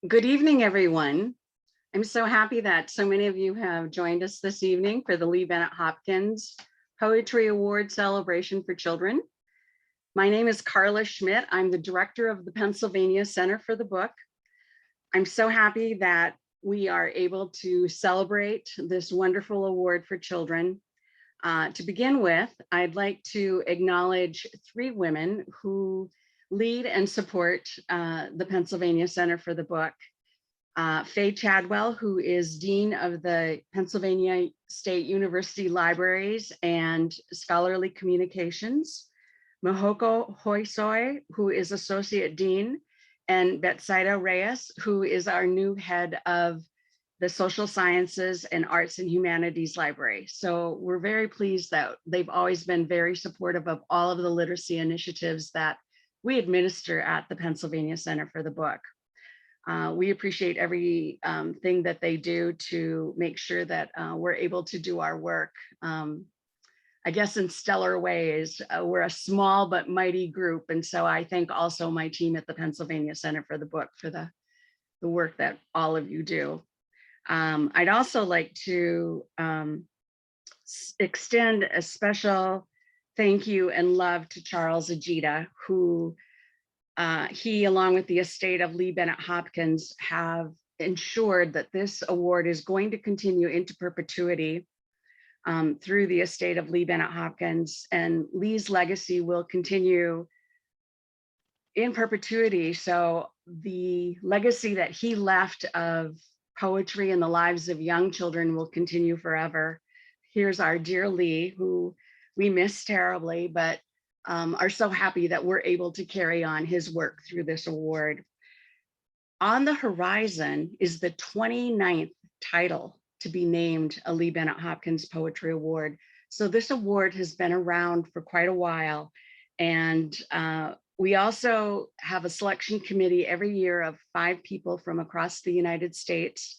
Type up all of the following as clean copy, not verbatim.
Good evening, everyone. I'm so happy that so many of you have joined us this evening for the Lee Bennett Hopkins Poetry Award Celebration for Children. My name is Carla Schmidt. I'm the director of the Pennsylvania Center for the Book. I'm so happy that we are able to celebrate this wonderful award for children. To begin with, I'd like to acknowledge three women who lead and support the Pennsylvania Center for the Book. Faye Chadwell, who is Dean of the Pennsylvania State University Libraries and Scholarly Communications. Mahoko Hoisoi, who is Associate Dean, and Betsaida Reyes, who is our new head of the Social Sciences and Arts and Humanities Library. So we're very pleased that they've always been very supportive of all of the literacy initiatives that we administer at the Pennsylvania Center for the Book. We appreciate every thing that they do to make sure that we're able to do our work. I guess in stellar ways. We're a small but mighty group. And so I thank also my team at the Pennsylvania Center for the Book for the work that all of you do. I'd also like to extend a special thank you and love to Charles Ajita, who he, along with the estate of Lee Bennett Hopkins, have ensured that this award is going to continue into perpetuity through the estate of Lee Bennett Hopkins, and Lee's legacy will continue in perpetuity. So the legacy that he left of poetry in the lives of young children will continue forever. Here's our dear Lee, who we miss terribly, but are so happy that we're able to carry on his work through this award. On the horizon is the 29th title to be named a Lee Bennett Hopkins Poetry Award. So this award has been around for quite a while. And we also have a selection committee every year of 5 people from across the United States.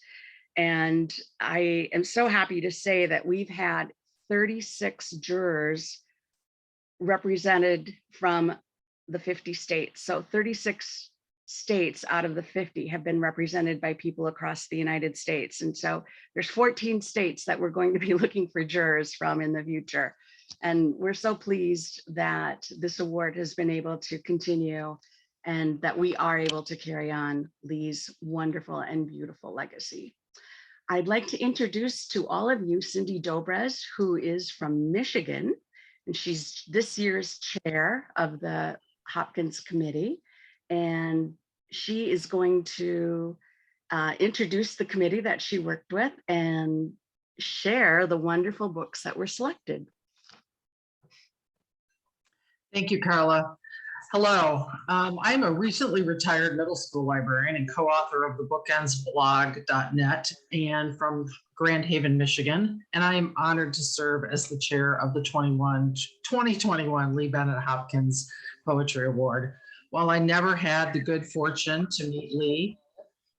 And I am so happy to say that we've had 36 jurors represented from the 50 states. So 36 states out of the 50 have been represented by people across the United States. And so there's 14 states that we're going to be looking for jurors from in the future. And we're so pleased that this award has been able to continue and that we are able to carry on Lee's wonderful and beautiful legacy. I'd like to introduce to all of you Cindy Dobrez, who is from Michigan, and she's this year's chair of the Hopkins Committee. And she is going to introduce the committee that she worked with and share the wonderful books that were selected. Thank you, Carla. Hello, I'm a recently retired middle school librarian and co-author of the bookendsblog.net and from Grand Haven, Michigan, and I am honored to serve as the chair of the 2021 Lee Bennett Hopkins Poetry Award. While I never had the good fortune to meet Lee,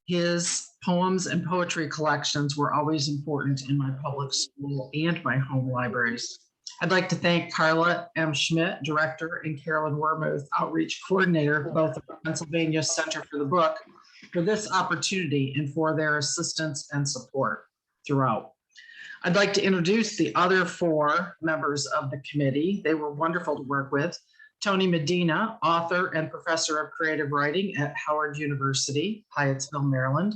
his poems and poetry collections were always important in my public school and my home libraries. I'd like to thank Carla M. Schmidt, Director, and Carolyn Wormuth, Outreach Coordinator, both of the Pennsylvania Center for the Book, for this opportunity and for their assistance and support throughout. I'd like to introduce the other 4 members of the committee. They were wonderful to work with. Tony Medina, author and professor of creative writing at Howard University, Hyattsville, Maryland.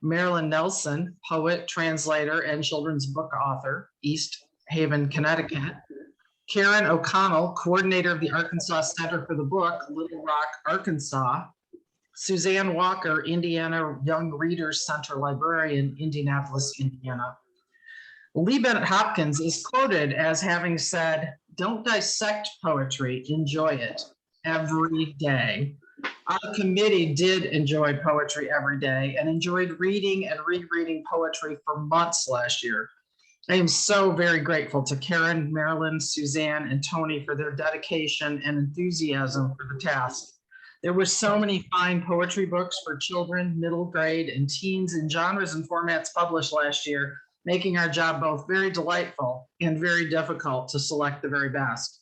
Marilyn Nelson, poet, translator, and children's book author, East Haven, Connecticut. Karen O'Connell, coordinator of the Arkansas Center for the Book, Little Rock, Arkansas. Suzanne Walker, Indiana Young Readers Center librarian, Indianapolis, Indiana. Lee Bennett Hopkins is quoted as having said, "Don't dissect poetry, enjoy it every day." Our committee did enjoy poetry every day and enjoyed reading and rereading poetry for months last year. I am so very grateful to Karen, Marilyn, Suzanne, and Tony for their dedication and enthusiasm for the task. There were so many fine poetry books for children, middle grade, and teens in genres and formats published last year, making our job both very delightful and very difficult to select the very best.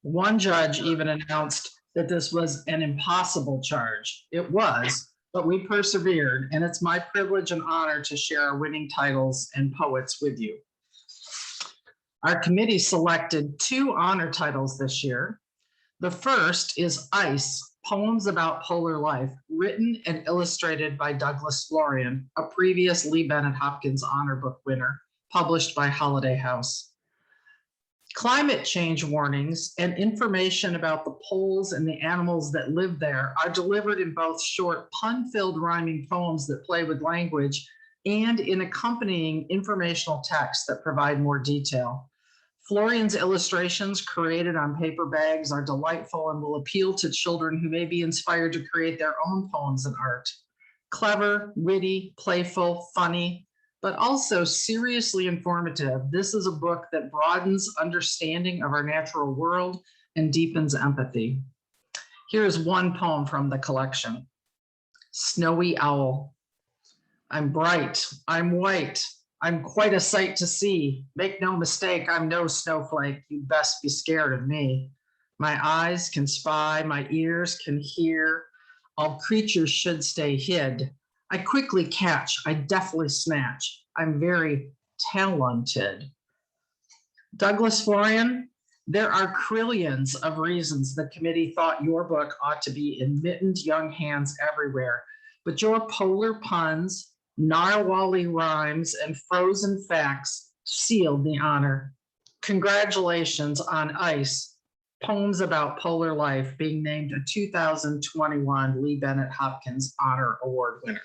One judge even announced that this was an impossible charge. It was, but we persevered, and it's my privilege and honor to share our winning titles and poets with you. Our committee selected 2 honor titles this year. The first is Ice, Poems About Polar Life, written and illustrated by Douglas Florian, a previous Lee Bennett Hopkins Honor Book winner, published by Holiday House. Climate change warnings and information about the poles and the animals that live there are delivered in both short pun-filled rhyming poems that play with language and in accompanying informational texts that provide more detail. Florian's illustrations created on paper bags are delightful and will appeal to children who may be inspired to create their own poems and art. Clever, witty, playful, funny, but also seriously informative. This is a book that broadens understanding of our natural world and deepens empathy. Here is one poem from the collection. Snowy Owl. I'm bright, I'm white, I'm quite a sight to see. Make no mistake, I'm no snowflake. You'd best be scared of me. My eyes can spy, my ears can hear. All creatures should stay hid. I quickly catch, I deftly snatch. I'm very talented. Douglas Florian, there are trillions of reasons the committee thought your book ought to be in mittened young hands everywhere, but your polar puns, narwhally rhymes, and frozen facts sealed the honor. Congratulations on Ice, Poems About Polar Life, being named a 2021 Lee Bennett Hopkins Honor Award winner.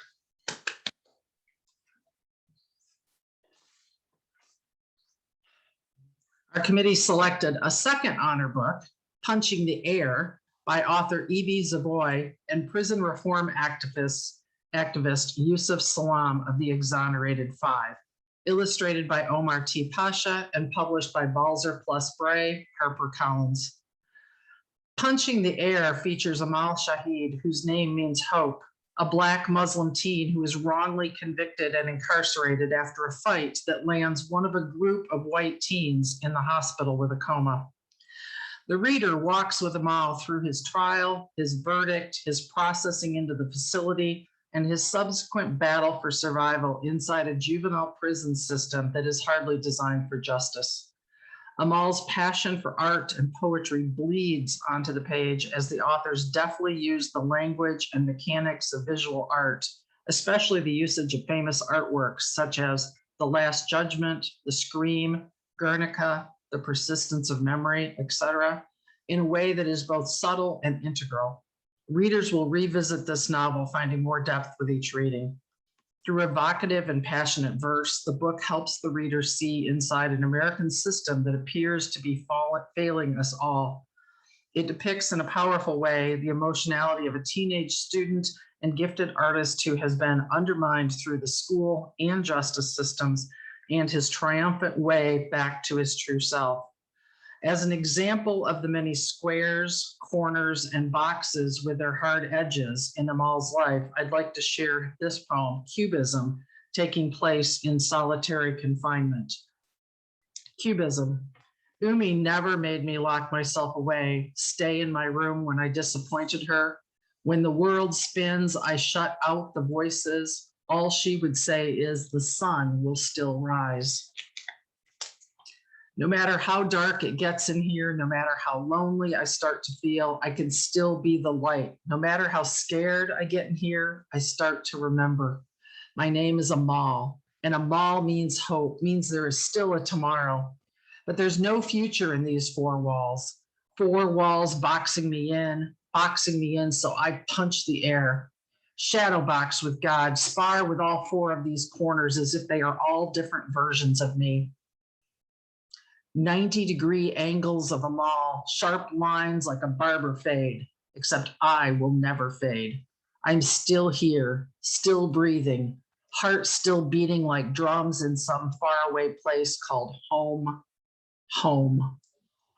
Our committee selected a second honor book, Punching the Air, by author E.B. Zavoy and prison reform activist Yusuf Salam of the Exonerated Five, illustrated by Omar T. Pasha and published by Balzer Plus Bray, HarperCollins. Punching the Air features Amal Shahid, whose name means hope, a Black Muslim teen who is wrongly convicted and incarcerated after a fight that lands one of a group of white teens in the hospital with a coma. The reader walks with Amal through his trial, his verdict, his processing into the facility, and his subsequent battle for survival inside a juvenile prison system that is hardly designed for justice. Amal's passion for art and poetry bleeds onto the page as the authors deftly use the language and mechanics of visual art, especially the usage of famous artworks such as The Last Judgment, The Scream, Guernica, The Persistence of Memory, etc., in a way that is both subtle and integral. Readers will revisit this novel, finding more depth with each reading. Through evocative and passionate verse, the book helps the reader see inside an American system that appears to be failing us all. It depicts in a powerful way the emotionality of a teenage student and gifted artist who has been undermined through the school and justice systems, and his triumphant way back to his true self. As an example of the many squares, corners, and boxes with their hard edges in Amal's life, I'd like to share this poem, Cubism, taking place in solitary confinement. Cubism. Umi never made me lock myself away, stay in my room when I disappointed her. When the world spins, I shut out the voices. All she would say is, the sun will still rise. No matter how dark it gets in here, no matter how lonely I start to feel, I can still be the light. No matter how scared I get in here, I start to remember. My name is Amal, and Amal means hope, means there is still a tomorrow. But there's no future in these four walls boxing me in, so I punch the air. Shadow box with God, spar with all four of these corners as if they are all different versions of me. 90-degree angles of Amal, sharp lines like a barber fade, except I will never fade. I'm still here, still breathing, heart still beating like drums in some faraway place called home, home,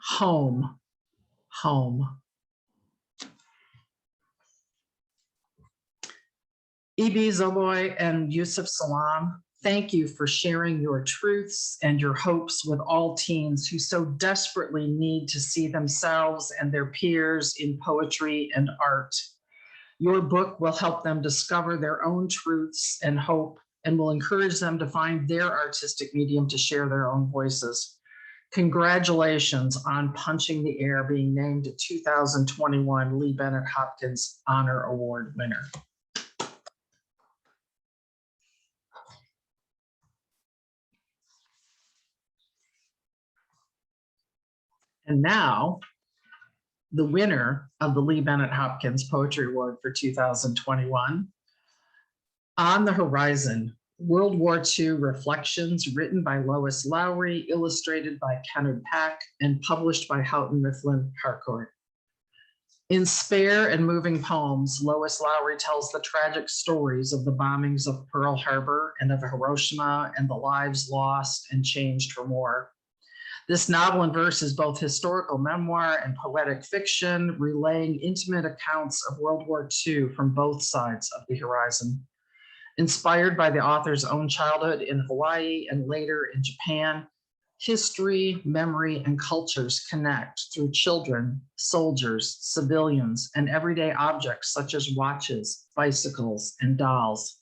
home, home. E.B. Zavoy and Yusuf Salam, thank you for sharing your truths and your hopes with all teens who so desperately need to see themselves and their peers in poetry and art. Your book will help them discover their own truths and hope, and will encourage them to find their artistic medium to share their own voices. Congratulations on punching the air, being named a 2021 Lee Bennett Hopkins Honor Award winner. And now, the winner of the Lee Bennett Hopkins Poetry Award for 2021. On the Horizon, World War II Reflections, written by Lois Lowry, illustrated by Kenard Pak, and published by Houghton Mifflin Harcourt. In spare and moving poems, Lois Lowry tells the tragic stories of the bombings of Pearl Harbor and of Hiroshima and the lives lost and changed from war. This novel in verse is both historical memoir and poetic fiction, relaying intimate accounts of World War II from both sides of the horizon. Inspired by the author's own childhood in Hawaii and later in Japan, history, memory, and cultures connect through children, soldiers, civilians, and everyday objects such as watches, bicycles, and dolls.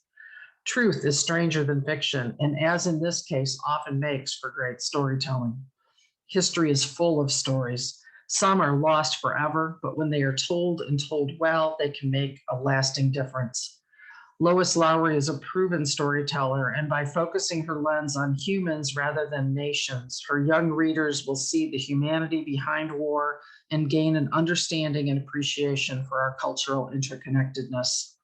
Truth is stranger than fiction, and as in this case, often makes for great storytelling. History is full of stories. Some are lost forever, but when they are told and told well, they can make a lasting difference. Lois Lowry is a proven storyteller, and by focusing her lens on humans rather than nations, her young readers will see the humanity behind war and gain an understanding and appreciation for our cultural interconnectedness.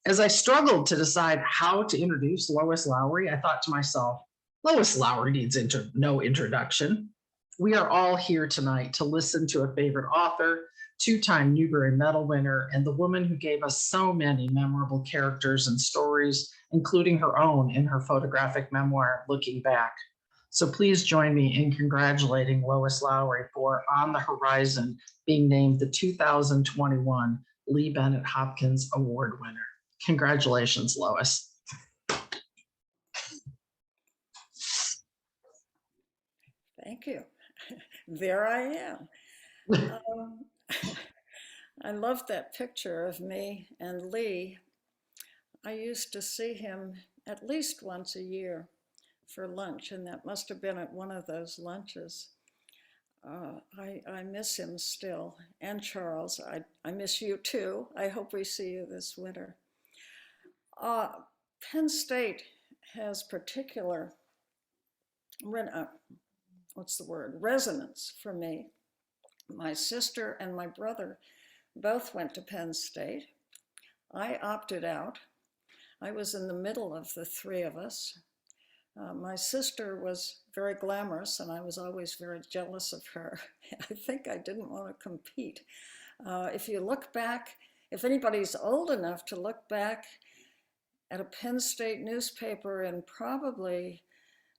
As I struggled to decide how to introduce Lois Lowry, I thought to myself, Lois Lowry needs no introduction. We are all here tonight to listen to a favorite author, two-time Newbery Medal winner, and the woman who gave us so many memorable characters and stories, including her own in her photographic memoir, Looking Back. So please join me in congratulating Lois Lowry for On the Horizon being named the 2021 Lee Bennett Hopkins Award winner. Congratulations, Lois. Thank you. There I am. I love that picture of me and Lee. I used to see him at least once a year for lunch, and that must have been at one of those lunches. I miss him still. And Charles, I miss you too. I hope we see you this winter. Penn State has particular resonance for me. My sister and my brother both went to Penn State. I opted out. I was in the middle of the three of us. My sister was very glamorous, and I was always very jealous of her. I think I didn't want to compete. If you look back, if anybody's old enough to look back at a Penn State newspaper in probably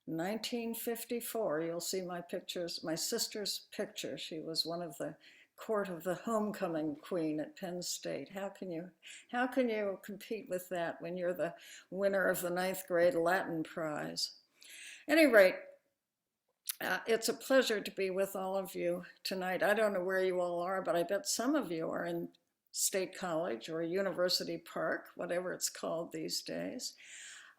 1954, you'll see my pictures, my sister's picture. She was one of the court of the homecoming queen at Penn State. How can you compete with that when you're the winner of the 9th grade Latin prize? At any rate, it's a pleasure to be with all of you tonight. I don't know where you all are, but I bet some of you are in State College or University Park, whatever it's called these days.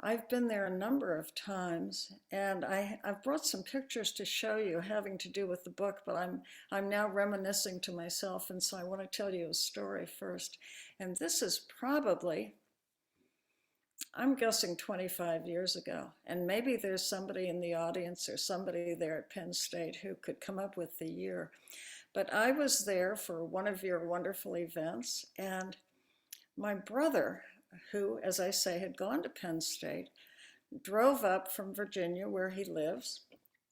I've been there a number of times, and I've brought some pictures to show you having to do with the book, but I'm now reminiscing to myself, and so I want to tell you a story first. And this is probably, I'm guessing 25 years ago, and maybe there's somebody in the audience or somebody there at Penn State who could come up with the year. But I was there for one of your wonderful events, and my brother, who, as I say, had gone to Penn State, drove up from Virginia, where he lives,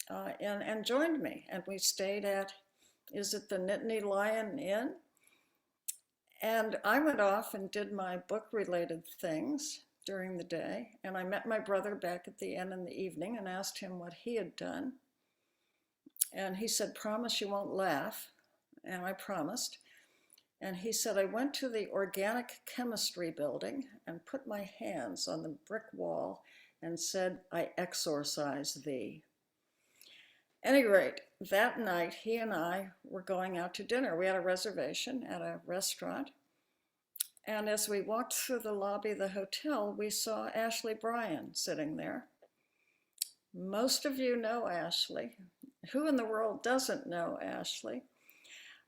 and joined me. And we stayed at, is it the Nittany Lion Inn? And I went off and did my book-related things during the day. And I met my brother back at the inn in the evening and asked him what he had done. And he said, "Promise you won't laugh." And I promised. And he said, "I went to the organic chemistry building and put my hands on the brick wall and said, 'I exorcise thee.'" At any rate, that night, he and I were going out to dinner. We had a reservation at a restaurant. And as we walked through the lobby of the hotel, we saw Ashley Bryan sitting there. Most of you know Ashley. Who in the world doesn't know Ashley?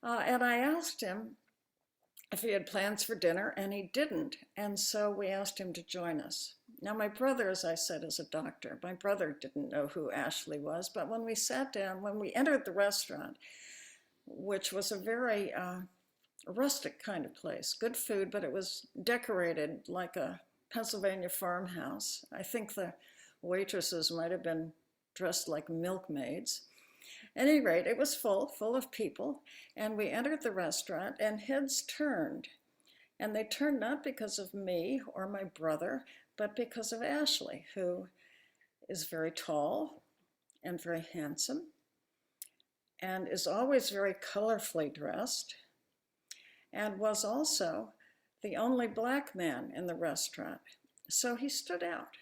And I asked him if he had plans for dinner, and he didn't. And so we asked him to join us. Now, my brother, as I said, is a doctor. My brother didn't know who Ashley was, but when we sat down, when we entered the restaurant, which was a very rustic kind of place, good food, but it was decorated like a Pennsylvania farmhouse. I think the waitresses might have been dressed like milkmaids. At any rate, it was full of people, and we entered the restaurant and heads turned. And they turned not because of me or my brother, but because of Ashley, who is very tall and very handsome and is always very colorfully dressed, and was also the only Black man in the restaurant. So he stood out.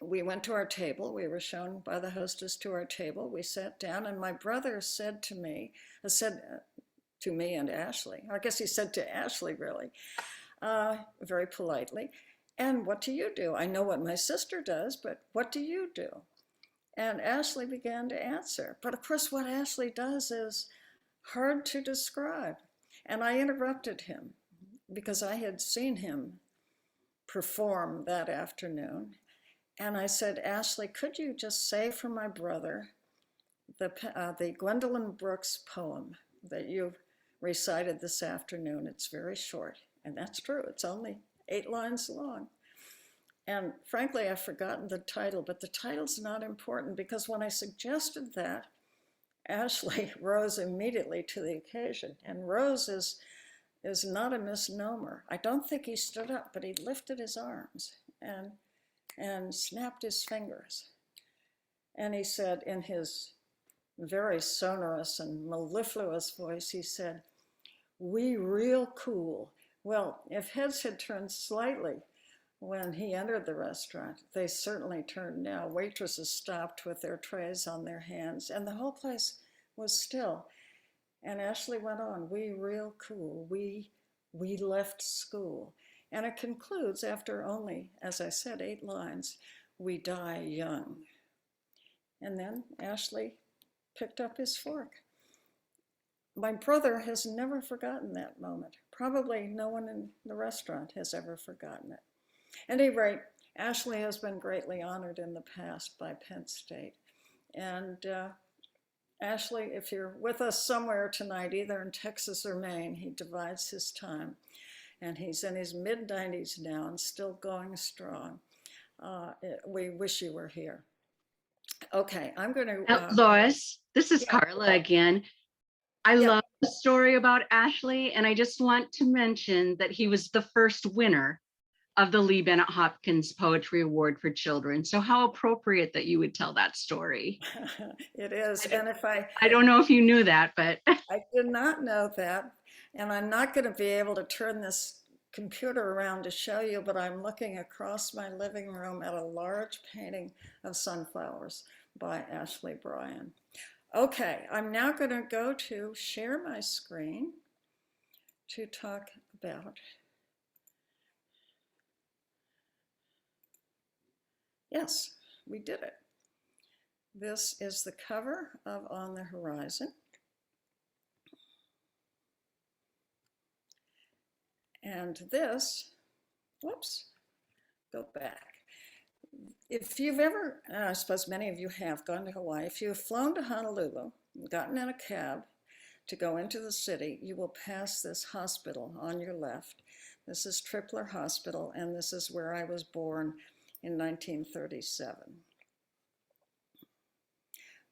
We went to our table. We were shown by the hostess to our table. We sat down, and my brother said to me and Ashley, I guess he said to Ashley really, very politely, "And what do you do? I know what my sister does, but what do you do?" And Ashley began to answer. But of course, what Ashley does is hard to describe. And I interrupted him because I had seen him perform that afternoon. And I said, "Ashley, could you just say for my brother the Gwendolyn Brooks poem that you recited this afternoon? It's very short." And that's true. It's only 8 lines long. And frankly, I've forgotten the title, but the title's not important because when I suggested that, Ashley rose immediately to the occasion. And rose is not a misnomer. I don't think he stood up, but he lifted his arms and snapped his fingers. And he said in his very sonorous and mellifluous voice, he said, "We real cool." Well, if heads had turned slightly when he entered the restaurant, they certainly turned now. Waitresses stopped with their trays on their hands, and the whole place was still. And Ashley went on, "We real cool. We left school." And it concludes after only, as I said, 8 lines, "We die young." And then Ashley picked up his fork. My brother has never forgotten that moment. Probably no one in the restaurant has ever forgotten it. At any rate, Ashley has been greatly honored in the past by Penn State. And Ashley, if you're with us somewhere tonight, either in Texas or Maine, he divides his time. And he's in his mid-90s now and still going strong. We wish you were here. Okay, I'm going to... Lois, this is yeah. Carla again. I love the story about Ashley, and I just want to mention that he was the first winner of the Lee Bennett Hopkins Poetry Award for Children. So how appropriate that you would tell that story. It is. And if I don't know if you knew that, but I did not know that. And I'm not going to be able to turn this computer around to show you, but I'm looking across my living room at a large painting of sunflowers by Ashley Bryan. Okay, I'm now going to go to share my screen to talk about. Yes, we did it. This is the cover of On the Horizon. And this, whoops, go back. If you've ever, I suppose many of you have gone to Hawaii, if you've flown to Honolulu, gotten in a cab to go into the city, you will pass this hospital on your left. This is Tripler Hospital, and this is where I was born in 1937.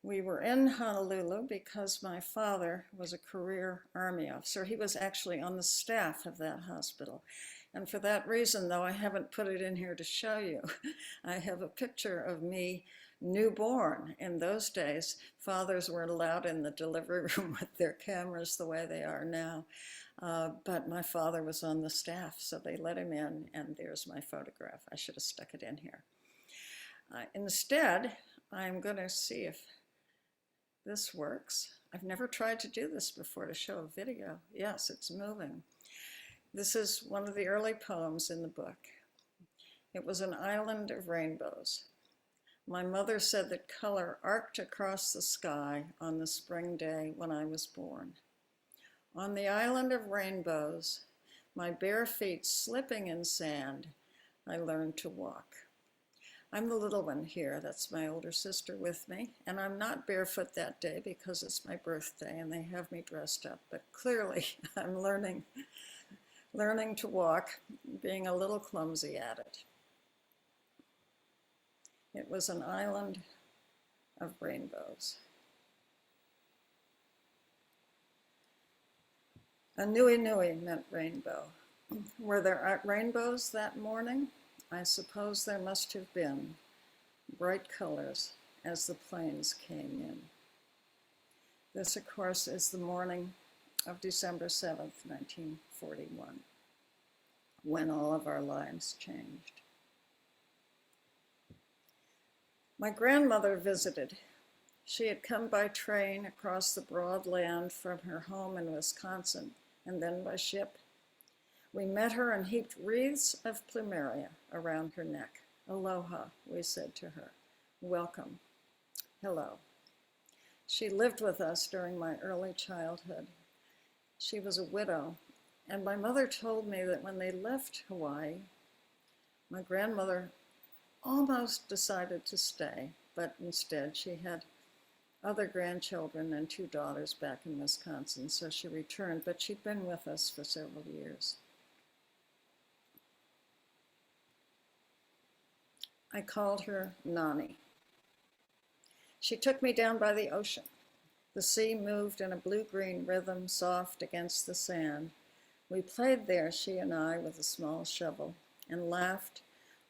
We were in Honolulu because my father was a career Army officer. He was actually on the staff of that hospital. And for that reason, though I haven't put it in here to show you, I have a picture of me newborn. In those days, fathers weren't allowed in the delivery room with their cameras the way they are now. But my father was on the staff, so they let him in, and there's my photograph. I should have stuck it in here. Instead, I'm going to see if this works. I've never tried to do this before, to show a video. Yes, it's moving. This is one of the early poems in the book. It was an island of rainbows. My mother said that color arced across the sky on the spring day when I was born. On the island of rainbows, my bare feet slipping in sand, I learned to walk. I'm the little one here. That's my older sister with me. And I'm not barefoot that day because it's my birthday and they have me dressed up. But clearly I'm learning to walk, being a little clumsy at it. It was an island of rainbows. A nui nui meant rainbow. Were there rainbows that morning? I suppose there must have been, bright colors as the planes came in. This, of course, is the morning of December 7th, 1941, when all of our lives changed. My grandmother visited. She had come by train across the broad land from her home in Wisconsin, and then by ship. We met her and heaped wreaths of plumeria around her neck. Aloha, we said to her. Welcome. Hello. She lived with us during my early childhood. She was a widow, and my mother told me that when they left Hawaii, my grandmother almost decided to stay, but instead she had other grandchildren and 2 daughters back in Wisconsin, so she returned, but she'd been with us for several years. I called her Nani. She took me down by the ocean. The sea moved in a blue-green rhythm, soft against the sand. We played there, she and I, with a small shovel, and laughed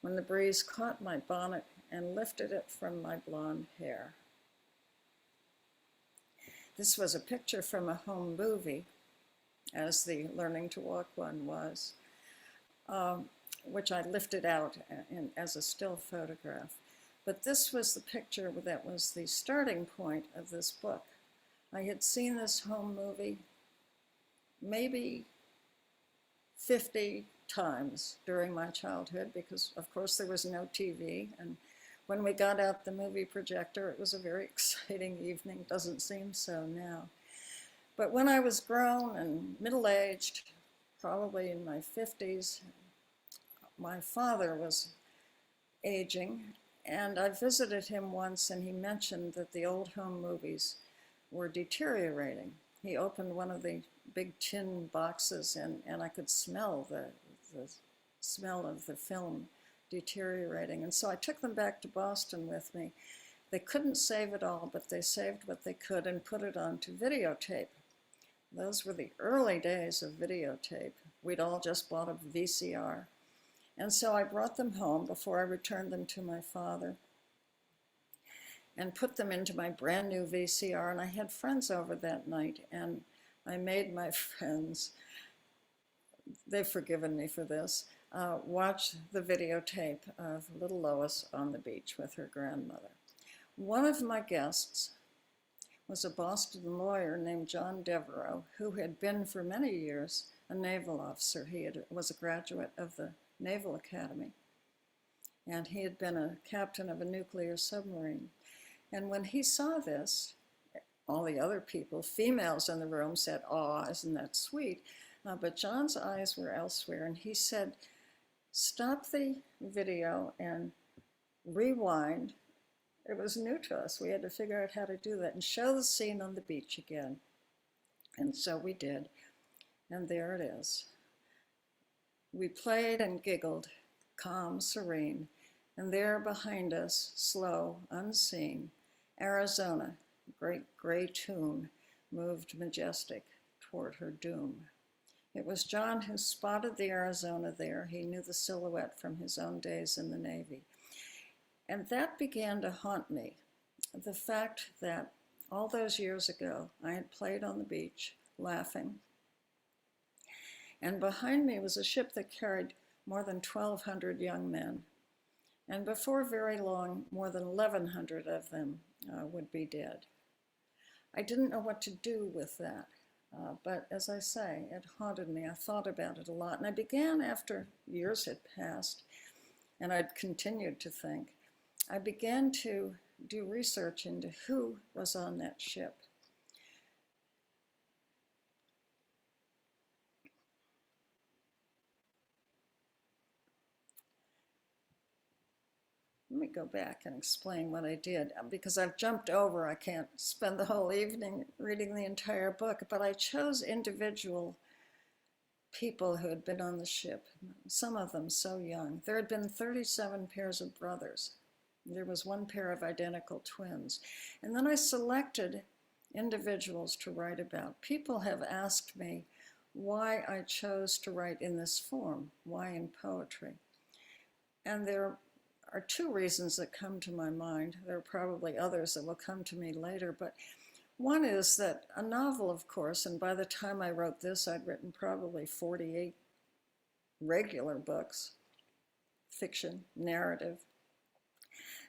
when the breeze caught my bonnet and lifted it from my blonde hair. This was a picture from a home movie, as the Learning to Walk one was, which I lifted out as a still photograph. But this was the picture that was the starting point of this book. I had seen this home movie maybe 50 times during my childhood because, of course, there was no TV. And when we got out the movie projector, it was a very exciting evening. Doesn't seem so now. But when I was grown and middle-aged, probably in my 50s, my father was aging, and I visited him once, and he mentioned that the old home movies were deteriorating. He opened one of the big tin boxes, and I could smell the smell of the film deteriorating. And so I took them back to Boston with me. They couldn't save it all, but they saved what they could and put it onto videotape. Those were the early days of videotape. We'd all just bought a VCR. And so I brought them home before I returned them to my father and put them into my brand new VCR. And I had friends over that night, and I made my friends, they've forgiven me for this, watch the videotape of little Lois on the beach with her grandmother. One of my guests was a Boston lawyer named John Devereaux, who had been for many years a naval officer. He was a graduate of the Naval Academy, and he had been a captain of a nuclear submarine. And when he saw this, all the other people, females in the room, said, "Oh, isn't that sweet?" But John's eyes were elsewhere, and he said, "Stop the video and rewind." It was new to us. We had to figure out how to do that and show the scene on the beach again. And so we did, and there it is. We played and giggled, calm, serene, and there behind us, slow, unseen, Arizona, great gray tomb, moved majestic toward her doom. It was John who spotted the Arizona there. He knew the silhouette from his own days in the Navy. And that began to haunt me, the fact that all those years ago, I had played on the beach, laughing, and behind me was a ship that carried more than 1,200 young men. And before very long, more than 1,100 of them would be dead. I didn't know what to do with that. But as I say, it haunted me. I thought about it a lot. And I began, after years had passed, and I'd continued to think, I began to do research into who was on that ship. Let me go back and explain what I did, because I've jumped over. I can't spend the whole evening reading the entire book, but I chose individual people who had been on the ship, some of them so young. There had been 37 pairs of brothers. There was one pair of identical twins. And then I selected individuals to write about. People have asked me why I chose to write in this form, why in poetry. And there are two reasons that come to my mind. There are probably others that will come to me later, but one is that a novel, of course, and by the time I wrote this, I'd written probably 48 regular books, fiction, narrative.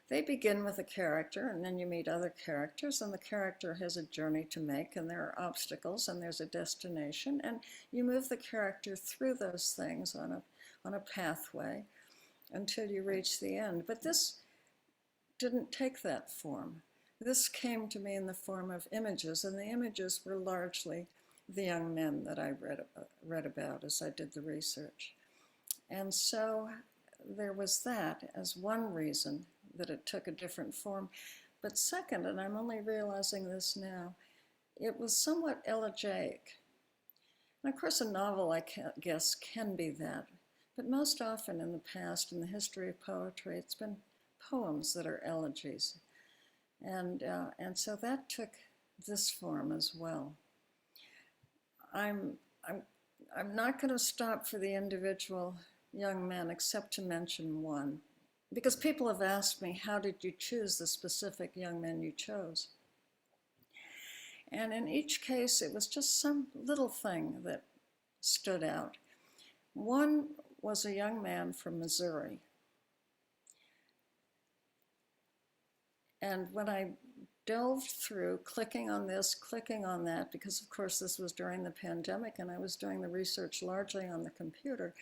They begin with a character, and then you meet other characters, and the character has a journey to make, and there are obstacles, and there's a destination, and you move the character through those things on a pathway until you reach the end. But this didn't take that form. This came to me in the form of images, and the images were largely the young men that I read about as I did the research. And so there was that as one reason that it took a different form. But second, and I'm only realizing this now, it was somewhat elegiac. And of course, a novel, I guess, can be that. But most often in the past, in the history of poetry, it's been poems that are elegies. And so that took this form as well. I'm not going to stop for the individual young men except to mention one, because people have asked me, how did you choose the specific young men you chose? And in each case, it was just some little thing that stood out. One was a young man from Missouri. And when I delved through, clicking on this, clicking on that, because of course this was during the pandemic and I was doing the research largely on the computer,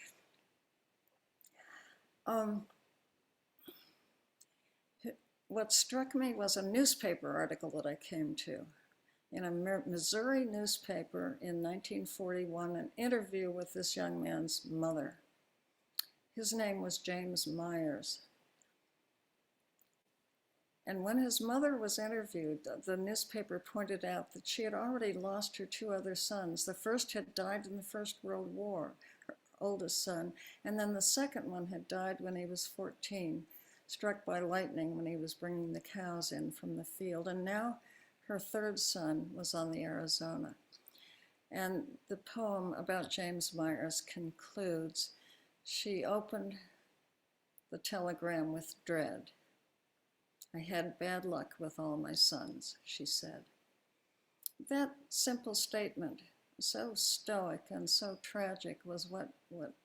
what struck me was a newspaper article that I came to. In a Missouri newspaper in 1941, an interview with this young man's mother. His name was James Myers. And when his mother was interviewed, the newspaper pointed out that she had already lost her two other sons. The first had died in the First World War, her oldest son, and then the second one had died when he was 14, struck by lightning when he was bringing the cows in from the field. And now her third son was on the Arizona. And the poem about James Myers concludes, she opened the telegram with dread. I had bad luck with all my sons, she said. That simple statement, so stoic and so tragic, was what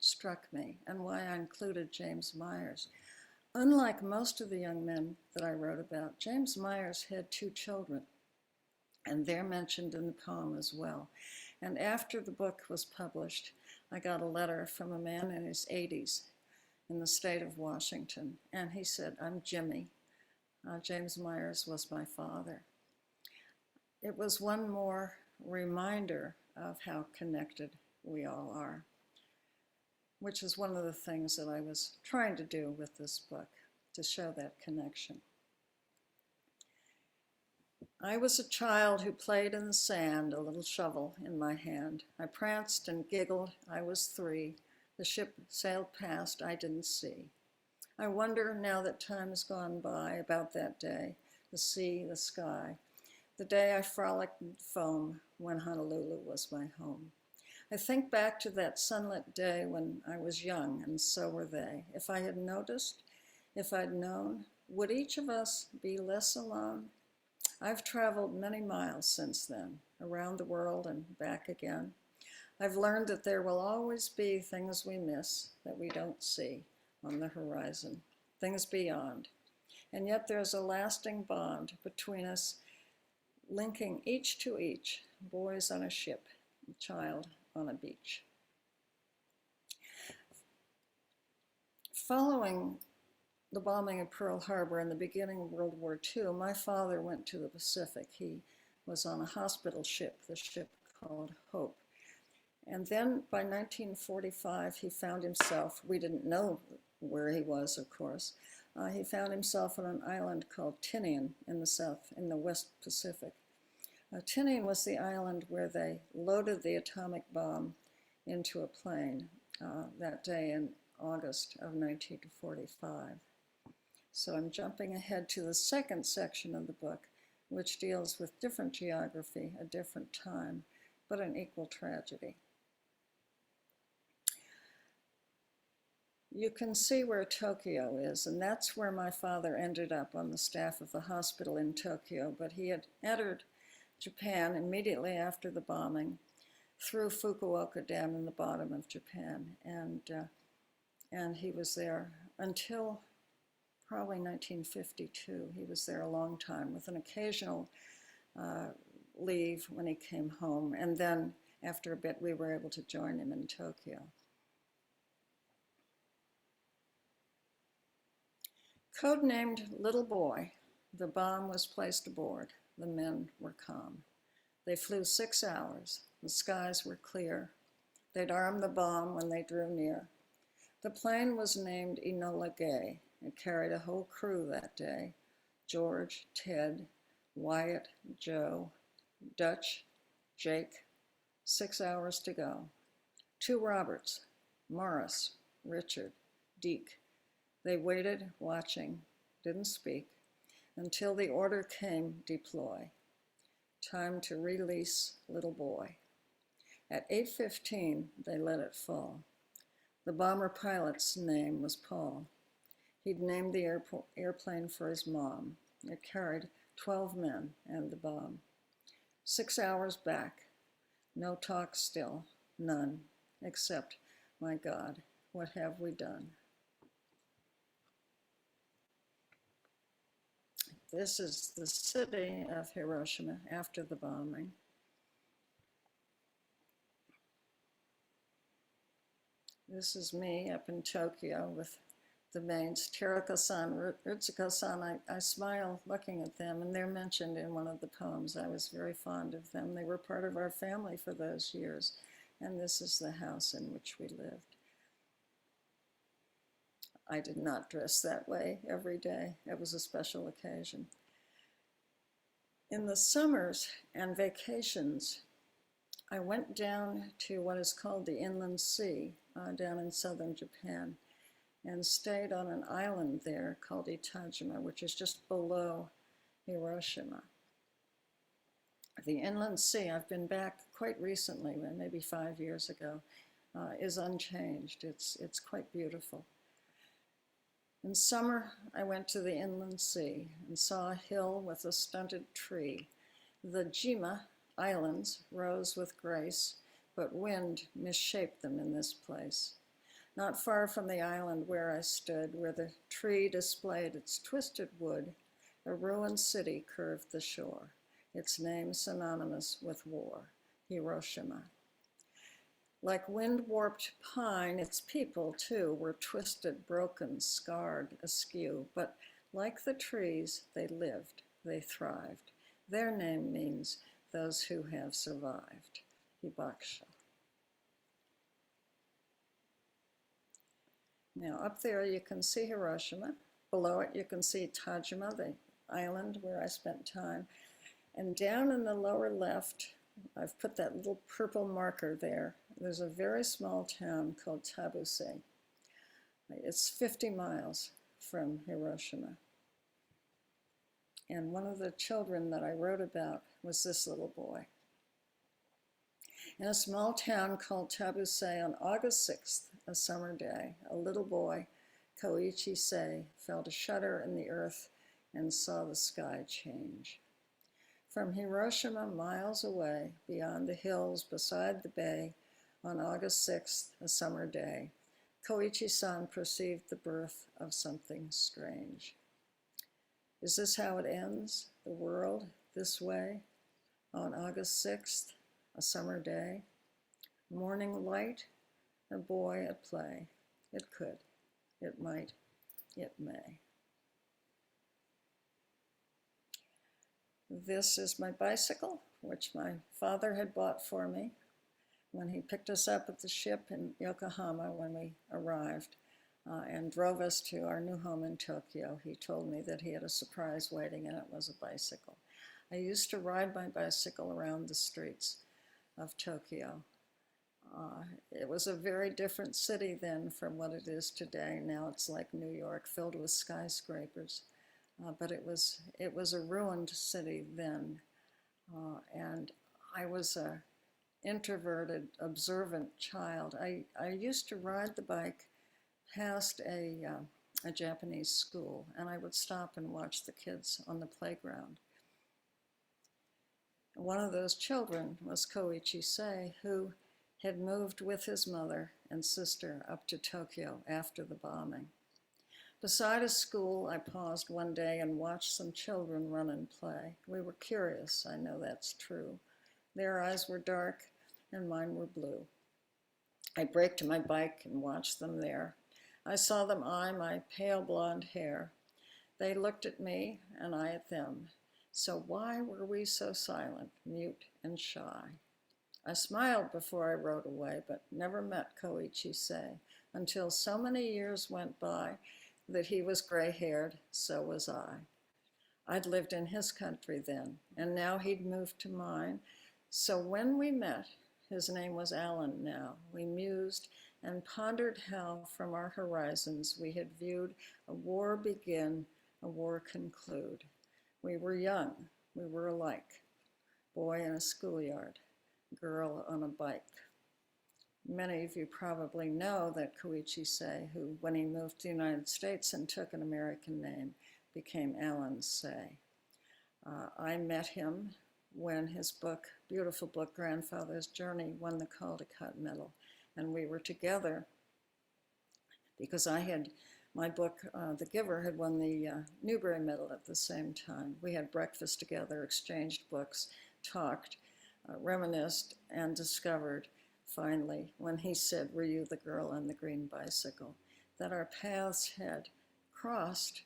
struck me and why I included James Myers. Unlike most of the young men that I wrote about, James Myers had two children, and they're mentioned in the poem as well. And after the book was published, I got a letter from a man in his 80s in the state of Washington, and he said, I'm Jimmy. James Myers was my father. It was one more reminder of how connected we all are, which is one of the things that I was trying to do with this book, to show that connection. I was a child who played in the sand, a little shovel in my hand. I pranced and giggled. I was 3. The ship sailed past. I didn't see. I wonder, now that time has gone by, about that day, the sea, the sky, the day I frolicked in foam when Honolulu was my home. I think back to that sunlit day when I was young, and so were they. If I had noticed, if I'd known, would each of us be less alone? I've traveled many miles since then, around the world and back again. I've learned that there will always be things we miss that we don't see on the horizon, things beyond. And yet there's a lasting bond between us, linking each to each, boys on a ship child on a beach. Following the bombing of Pearl Harbor and the beginning of World War II, my father went to the Pacific. He was on a hospital ship, the ship called Hope. And then by 1945, he found himself, we didn't know where he was, of course, he found himself on an island called Tinian in the West Pacific. Tinian was the island where they loaded the atomic bomb into a plane that day in August of 1945. So I'm jumping ahead to the second section of the book, which deals with different geography, a different time, but an equal tragedy. You can see where Tokyo is, and that's where my father ended up, on the staff of the hospital in Tokyo, but he had entered Japan immediately after the bombing through Fukuoka Dam in the bottom of Japan, and he was there until probably 1952. He was there a long time with an occasional leave when he came home, and then after a bit we were able to join him in Tokyo. Codenamed Little Boy, the bomb was placed aboard. The men were calm. They flew 6 hours. The skies were clear. They'd armed the bomb when they drew near. The plane was named Enola Gay. It carried a whole crew that day: George, Ted, Wyatt, Joe, Dutch, Jake. 6 hours to go. 2 Roberts, Morris, Richard, Deke. They waited, watching, didn't speak, until the order came, deploy. Time to release Little Boy. At 8:15, they let it fall. The bomber pilot's name was Paul. He'd named the airplane for his mom. It carried 12 men and the bomb. 6 hours back. No talk still, none, except, my God, what have we done? This is the city of Hiroshima after the bombing. This is me up in Tokyo with the maids, Terako-san, Ritsuko-san. I smile looking at them, and they're mentioned in one of the poems. I was very fond of them. They were part of our family for those years, and this is the house in which we lived. I did not dress that way every day. It was a special occasion. In the summers and vacations, I went down to what is called the Inland Sea, down in southern Japan, and stayed on an island there called Tajima, which is just below Hiroshima. The Inland Sea, I've been back quite recently, maybe 5 years ago, is unchanged. It's quite beautiful. In summer, I went to the Inland Sea and saw a hill with a stunted tree. The Jima Islands rose with grace, but wind misshaped them in this place. Not far from the island where I stood, where the tree displayed its twisted wood, a ruined city curved the shore, its name synonymous with war, Hiroshima. Like wind-warped pine, its people, too, were twisted, broken, scarred, askew. But like the trees, they lived, they thrived. Their name means those who have survived, Hibakusha. Now, up there you can see Hiroshima. Below it you can see Tajima, the island where I spent time. And down in the lower left, I've put that little purple marker there. There's a very small town called Tabuse. It's 50 miles from Hiroshima. And one of the children that I wrote about was this little boy. In a small town called Tabuse on August 6th, a summer day, a little boy, Koichi Sei, felt a shudder in the earth and saw the sky change. From Hiroshima, miles away, beyond the hills, beside the bay, on August 6th, a summer day, Koichi-san perceived the birth of something strange. Is this how it ends, the world, this way, on August 6th, a summer day? Morning light, a boy at play. It could, it might, it may. This is my bicycle, which my father had bought for me when he picked us up at the ship in Yokohama when we arrived and drove us to our new home in Tokyo. He told me that he had a surprise waiting, and it was a bicycle. I used to ride my bicycle around the streets of Tokyo. It was a very different city then from what it is today. Now it's like New York, filled with skyscrapers. But it was a ruined city then. And I was a introverted, observant child. I used to ride the bike past a Japanese school, and I would stop and watch the kids on the playground. One of those children was Koichi Sei, who had moved with his mother and sister up to Tokyo after the bombing. Beside a school, I paused one day and watched some children run and play. We were curious, I know that's true. Their eyes were dark and mine were blue. I braked my bike and watched them there. I saw them eye my pale blonde hair. They looked at me and I at them. So why were we so silent, mute, and shy? I smiled before I rode away, but never met Koichi Sei until so many years went by that he was gray-haired, so was I. I'd lived in his country then, and now he'd moved to mine. So when we met, his name was Alan now, we mused and pondered how from our horizons we had viewed a war begin, a war conclude. We were young, we were alike, boy in a schoolyard, girl on a bike. Many of you probably know that Koichi Sei, who, when he moved to the United States and took an American name, became Alan Sei. I met him when his book, beautiful book, Grandfather's Journey, won the Caldecott Medal. And we were together because my book, The Giver, had won the Newbery Medal at the same time. We had breakfast together, exchanged books, talked, reminisced, and discovered, finally, when he said, "Were you the girl on the green bicycle?" that our paths had crossed,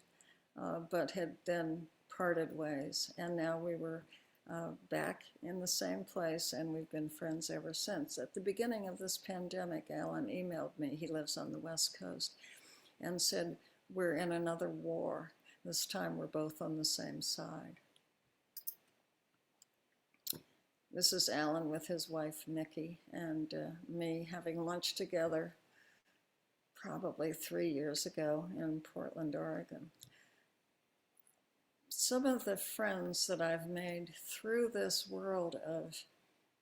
but had then parted ways. And now we were back in the same place, and we've been friends ever since. At the beginning of this pandemic, Alan emailed me, he lives on the West Coast, and said, "We're in another war. This time we're both on the same side." This is Alan with his wife, Nikki, and me having lunch together probably 3 years ago in Portland, Oregon. Some of the friends that I've made through this world of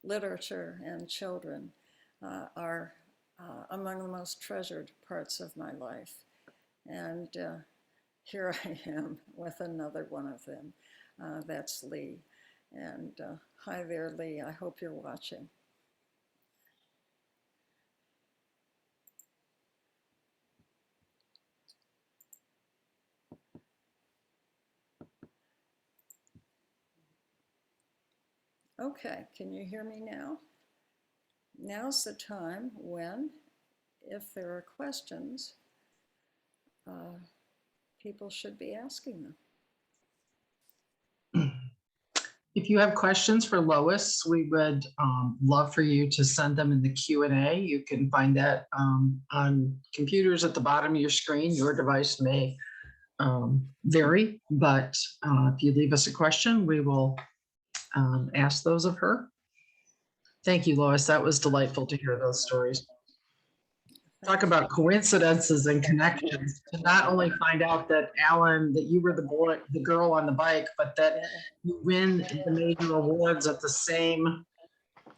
literature and children are among the most treasured parts of my life. And here I am with another one of them. That's Lee. And hi there, Lee. I hope you're watching. Okay, can you hear me now? Now's the time when, if there are questions, people should be asking them. If you have questions for Lois, we would love for you to send them in the Q&A. You can find that on computers at the bottom of your screen. Your device may vary, but if you leave us a question, we will ask those of her. Thank you, Lois. That was delightful to hear those stories. Talk about coincidences and connections, to not only find out that Alan, that you were the girl on the bike, but that you win the major awards at the same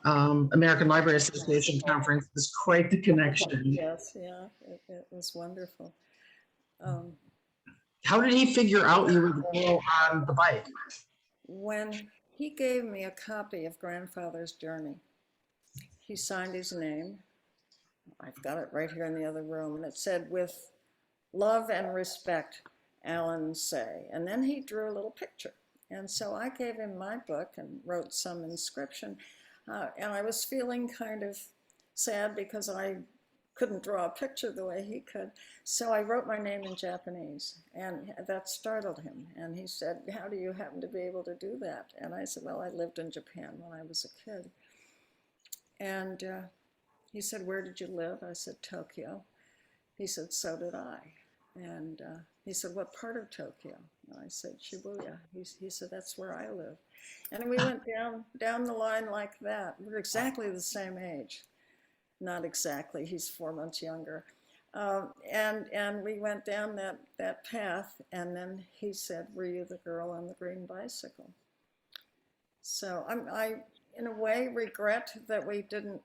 American Library Association conference is quite the connection. Yes, yeah, it was wonderful. How did he figure out you were the girl on the bike? When he gave me a copy of Grandfather's Journey, he signed his name. I've got it right here in the other room, and it said, "With love and respect, Alan Sei." And then he drew a little picture. And so I gave him my book and wrote some inscription. And I was feeling kind of sad because I couldn't draw a picture the way he could. So I wrote my name in Japanese, and that startled him. And he said, "How do you happen to be able to do that?" And I said, "Well, I lived in Japan when I was a kid." And he said, "Where did you live?" I said, "Tokyo." He said, "So did I." And he said, "What part of Tokyo?" And I said, "Shibuya." He said, "That's where I live." And we went down the line like that. We're exactly the same age. Not exactly, he's 4 months younger. And we went down that path, and then he said, "Were you the girl on the green bicycle?" So I, in a way, regret that we didn't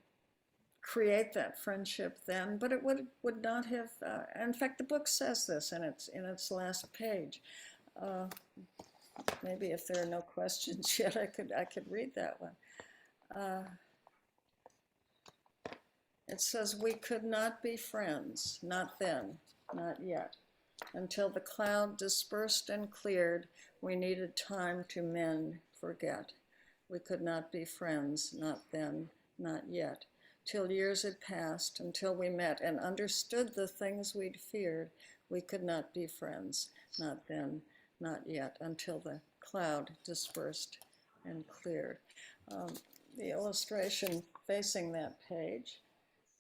create that friendship then, but it would not have, in fact, the book says this in its last page. Maybe if there are no questions yet, I could read that one. It says, "We could not be friends, not then, not yet. Until the cloud dispersed and cleared, we needed time to mend, forget. We could not be friends, not then, not yet. Till years had passed, until we met and understood the things we'd feared, we could not be friends, not then, not yet, until the cloud dispersed and cleared." The illustration facing that page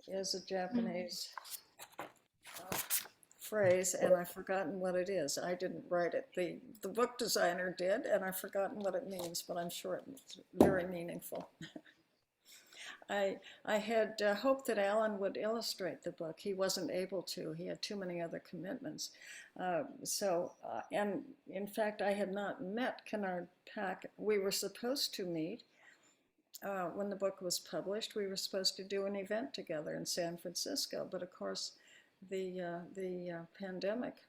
is a Japanese phrase, and I've forgotten what it is. I didn't write it. The book designer did, and I've forgotten what it means, but I'm sure it's very meaningful. I had hoped that Alan would illustrate the book. He wasn't able to. He had too many other commitments. And in fact, I had not met Kenard Pak. We were supposed to meet. When the book was published, we were supposed to do an event together in San Francisco, but of course the pandemic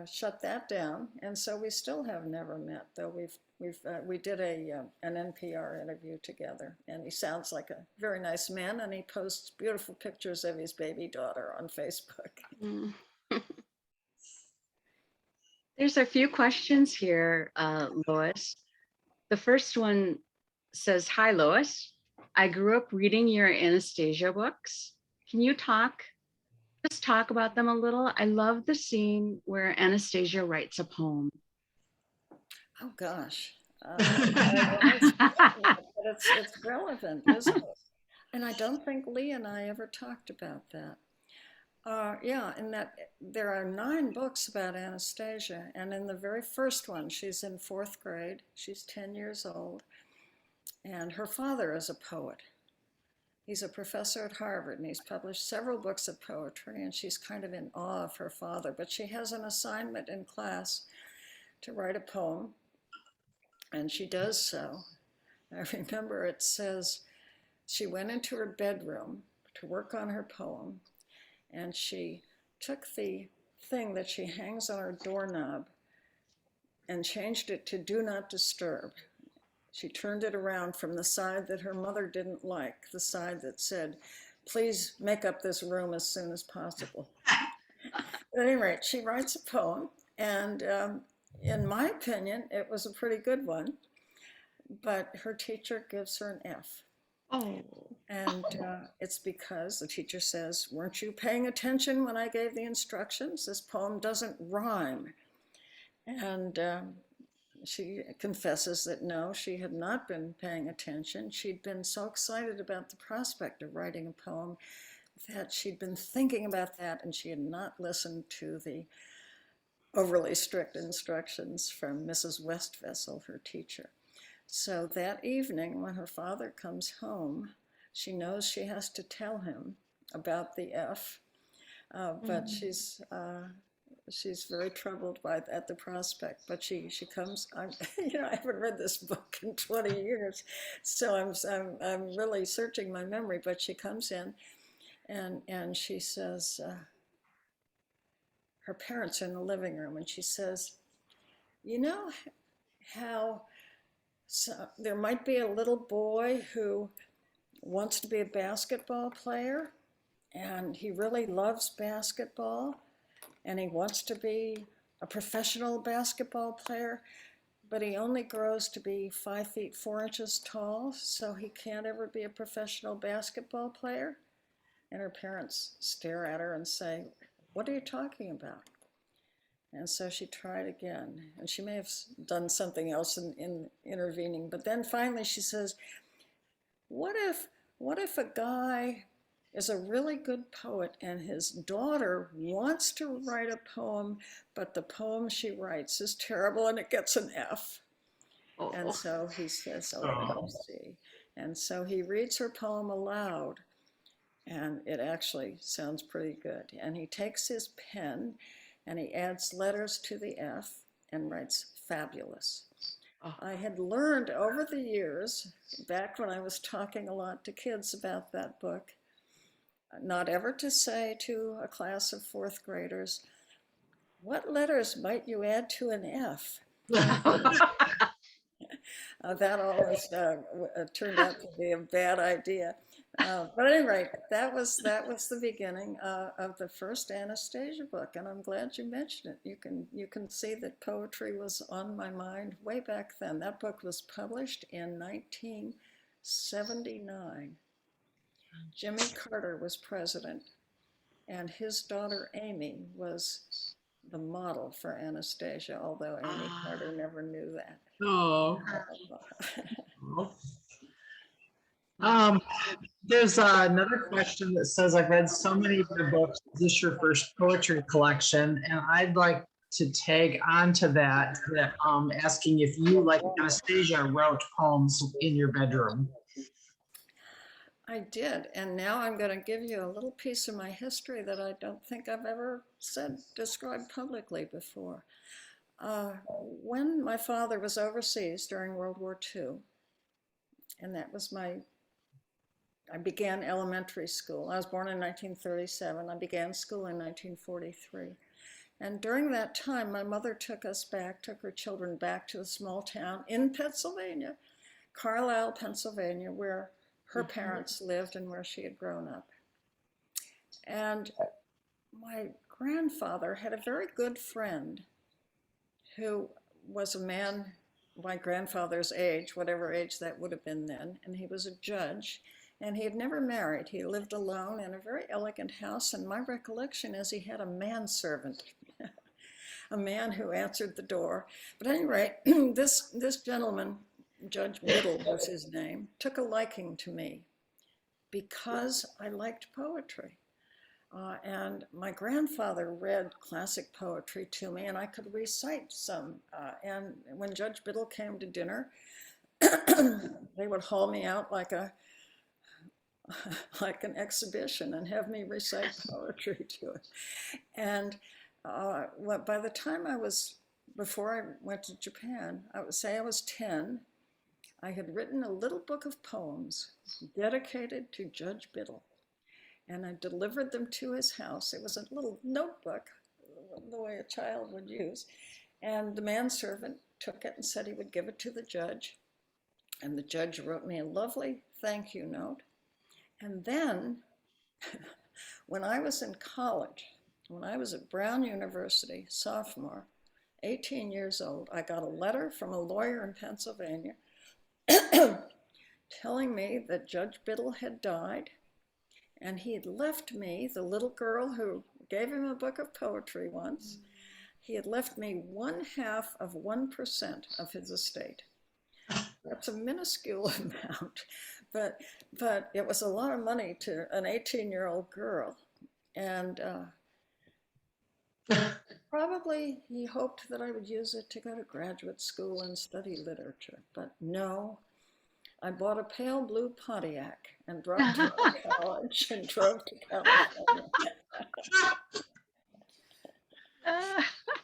shut that down, and so we still have never met. Though we did an NPR interview together, and he sounds like a very nice man, and he posts beautiful pictures of his baby daughter on Facebook. There's a few questions here, Lois. The first one says, "Hi, Lois. I grew up reading your Anastasia books. Can you just talk about them a little? I love the scene where Anastasia writes a poem." Oh gosh, but it's relevant, isn't it? And I don't think Lee and I ever talked about that. Yeah, in that there are 9 books about Anastasia, and in the very first one, she's in 4th grade. She's 10 years old. And her father is a poet. He's a professor at Harvard, and he's published several books of poetry, and she's kind of in awe of her father. But she has an assignment in class to write a poem, and she does so. I remember it says she went into her bedroom to work on her poem, and she took the thing that she hangs on her doorknob and changed it to "Do Not Disturb." She turned it around from the side that her mother didn't like, the side that said, "Please make up this room as soon as possible." At any rate, she writes a poem, and in my opinion, it was a pretty good one, but her teacher gives her an F. Oh. And it's because the teacher says, "Weren't you paying attention when I gave the instructions? This poem doesn't rhyme." And she confesses that no, she had not been paying attention. She'd been so excited about the prospect of writing a poem that she'd been thinking about that, and she had not listened to the overly strict instructions from Mrs. Westvessel, her teacher. So that evening, when her father comes home, she knows she has to tell him about the F, but she's very troubled at the prospect. But she comes. I haven't read this book in 20 years, so I'm really searching my memory. But she comes in, and she says, her parents are in the living room, and she says, "You know how there might be a little boy who wants to be a basketball player, and he really loves basketball, and he wants to be a professional basketball player, but he only grows to be 5 feet 4 inches tall, so he can't ever be a professional basketball player. And her parents stare at her and say, "What are you talking about?" And so she tried again, and she may have done something else in intervening, but then finally she says, what if a guy is a really good poet and his daughter wants to write a poem, but the poem she writes is terrible and it gets an F? And so he says, "Oh, let me see." And so he reads her poem aloud, and it actually sounds pretty good. And he takes his pen and he adds letters to the F and writes "fabulous." I had learned over the years, back when I was talking a lot to kids about that book, not ever to say to a class of 4th graders, "What letters might you add to an F?" That always turned out to be a bad idea. But anyway, that was the beginning of the first Anastasia book, and I'm glad you mentioned it. You can see that poetry was on my mind way back then. That book was published in 1979. Jimmy Carter was president, and his daughter Amy was the model for Anastasia, although Amy Carter never knew that. Oh. There's another question that says, "I've read so many of your books. Is this your first poetry collection?" And I'd like to tag on to that, asking if you, like Anastasia, wrote poems in your bedroom. I did, and now I'm going to give you a little piece of my history that I don't think I've ever described publicly before. When my father was overseas during World War II, and that was I began elementary school. I was born in 1937. I began school in 1943. And during that time, my mother took her children back to a small town in Pennsylvania, Carlisle, Pennsylvania, where her parents lived and where she had grown up. And my grandfather had a very good friend who was a man my grandfather's age, whatever age that would have been then, and he was a judge, and he had never married. He lived alone in a very elegant house, and my recollection is he had a manservant, a man who answered the door. But anyway, this gentleman, Judge Biddle was his name, took a liking to me because I liked poetry. And my grandfather read classic poetry to me, and I could recite some. And when Judge Biddle came to dinner, they would haul me out like an exhibition and have me recite poetry to it. And by the time before I went to Japan, I would say I was 10, I had written a little book of poems dedicated to Judge Biddle. And I delivered them to his house. It was a little notebook, the way a child would use. And the manservant took it and said he would give it to the judge. And the judge wrote me a lovely thank you note. And then, when I was in college, when I was at Brown University, sophomore, 18 years old, I got a letter from a lawyer in Pennsylvania telling me that Judge Biddle had died. And he had left me, the little girl who gave him a book of poetry once, he had left me 0.5% of his estate. That's a minuscule amount, but it was a lot of money to an 18-year-old girl. And probably he hoped that I would use it to go to graduate school and study literature, but no. I bought a pale blue Pontiac and drove to college and drove to California.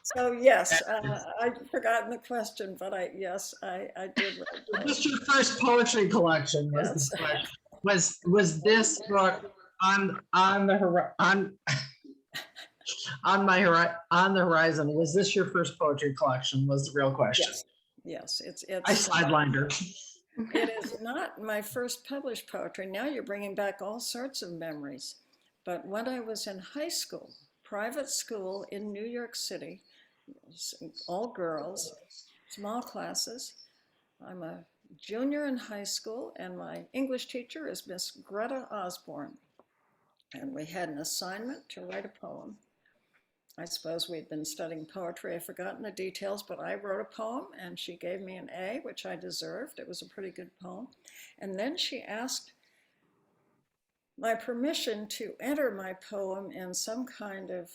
So yes, I'd forgotten the question, but yes, I did. What's your first poetry collection? Was Yes. was this book on the horizon? Was this your first poetry collection? Was the real question? Yes, it's. I sidelined her. It is not my first published poetry. Now you're bringing back all sorts of memories. But when I was in high school, private school in New York City, all girls, small classes. I'm a junior in high school, and my English teacher is Miss Greta Osborne. And we had an assignment to write a poem. I suppose we'd been studying poetry. I've forgotten the details, but I wrote a poem and she gave me an A, which I deserved. It was a pretty good poem. And then she asked my permission to enter my poem in some kind of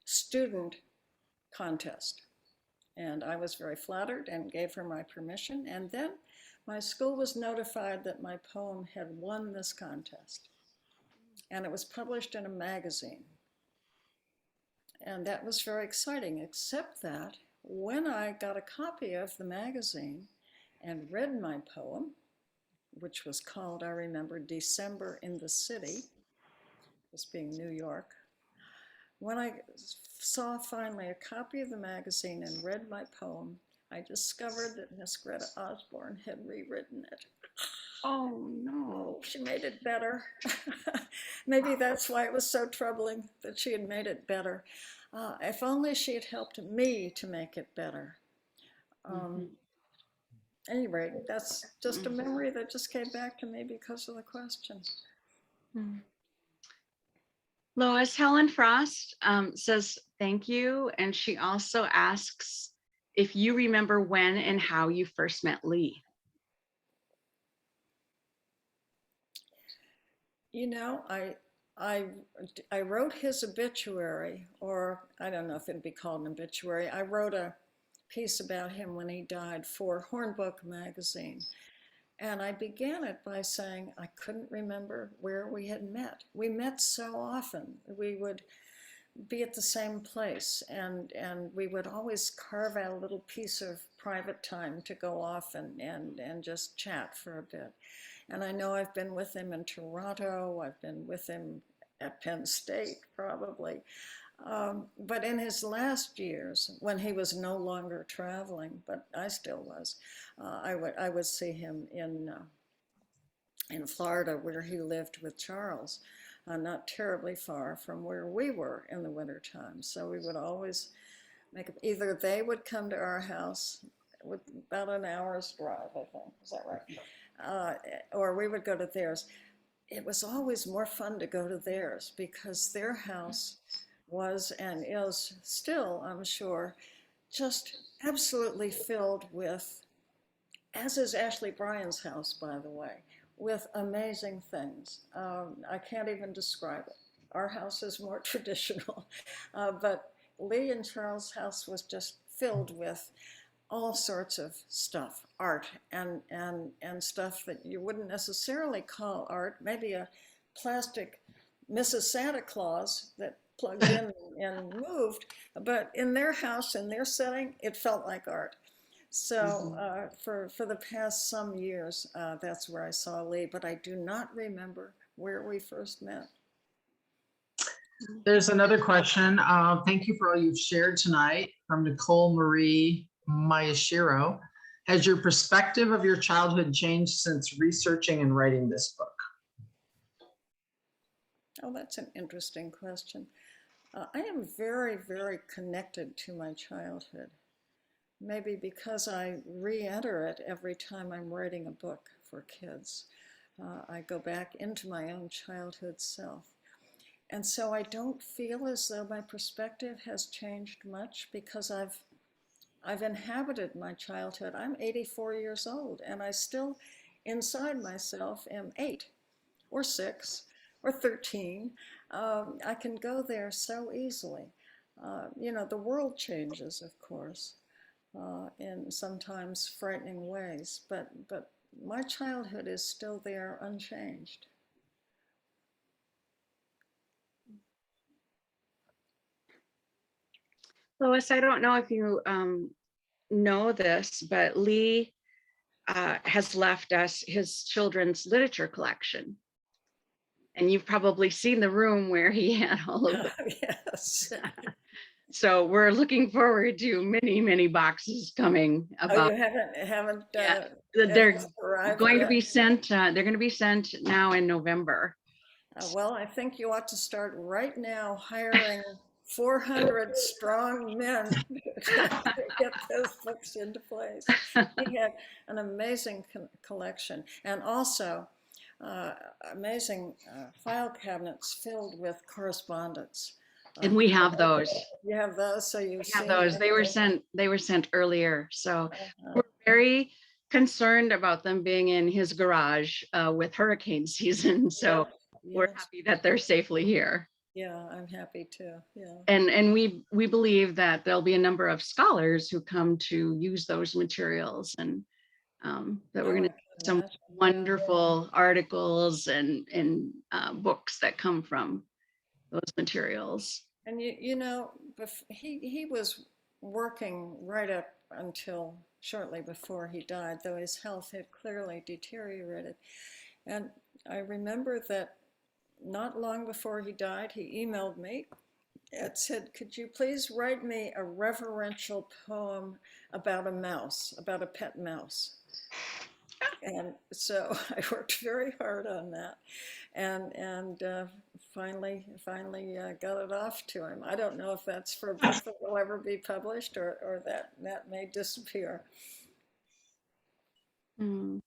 student contest. And I was very flattered and gave her my permission. And then my school was notified that my poem had won this contest. And it was published in a magazine. And that was very exciting, except that when I got a copy of the magazine and read my poem, which was called, I remember, December in the City, this being New York, when I saw finally a copy of the magazine and read my poem, I discovered that Miss Greta Osborne had rewritten it. Oh, no. She made it better. Maybe that's why it was so troubling that she had made it better. If only she had helped me to make it better. At any rate, that's just a memory that just came back to me because of the question. Lois, Helen Frost says thank you. And she also asks if you remember when and how you first met Lee. You know, I wrote his obituary, or I don't know if it'd be called an obituary. I wrote a piece about him when he died for Hornbook magazine. And I began it by saying I couldn't remember where we had met. We met so often. We would be at the same place, and we would always carve out a little piece of private time to go off and just chat for a bit. And I know I've been with him in Toronto, I've been with him at Penn State probably. But in his last years, when he was no longer traveling, but I still was, I would see him in Florida, where he lived with Charles, not terribly far from where we were in the wintertime. So we would always either they would come to our house with about an hour's drive, I think, is that right? Or we would go to theirs. It was always more fun to go to theirs because their house was and is still, I'm sure, just absolutely filled with, as is Ashley Bryan's house, by the way, with amazing things. I can't even describe it. Our house is more traditional, but Lee and Charles' house was just filled with all sorts of stuff, art and stuff that you wouldn't necessarily call art, maybe a plastic Mrs. Santa Claus that plugged in and moved, but in their house, in their setting, it felt like art. So for the past some years, that's where I saw Lee, but I do not remember where we first met. There's another question. Thank you for all you've shared tonight from Nicole Marie Mayashiro. Has your perspective of your childhood changed since researching and writing this book? Oh, that's an interesting question. I am very, very connected to my childhood. Maybe because I re-enter it every time I'm writing a book for kids. I go back into my own childhood self. And so I don't feel as though my perspective has changed much because I've inhabited my childhood. I'm 84 years old and I still, inside myself, am 8 or 6 or 13. I can go there so easily. You know, the world changes, of course, in sometimes frightening ways, but my childhood is still there unchanged. Lois, I don't know if you know this, but Lee has left us his children's literature collection. And you've probably seen the room where he had all of them. Yes. So we're looking forward to many, many boxes coming about. Oh, you haven't yeah, they're going to yet? be sent. They're going to be sent now in November. Well, I think you ought to start right now hiring 400 strong men to get those books into place. He had an amazing collection, and also amazing file cabinets filled with correspondence. And we have those. You have those, so you've We have seen those. them. They were sent earlier. So we're very concerned about them being in his garage with hurricane season. So we're Yes. happy that they're safely here. Yeah, I'm happy too. Yeah. And we believe that there'll be a number of scholars who come to use those materials, and that we're going to some wonderful articles and books that come from those materials. And you know, he was working right up until shortly before he died, though his health had clearly deteriorated. And I remember that not long before he died, he emailed me and said, "Could you please write me a reverential poem about a mouse, about a pet mouse?" And so I worked very hard on that, and finally got it off to him. I don't know if that's for a book that will ever be published, or that may disappear. Mm.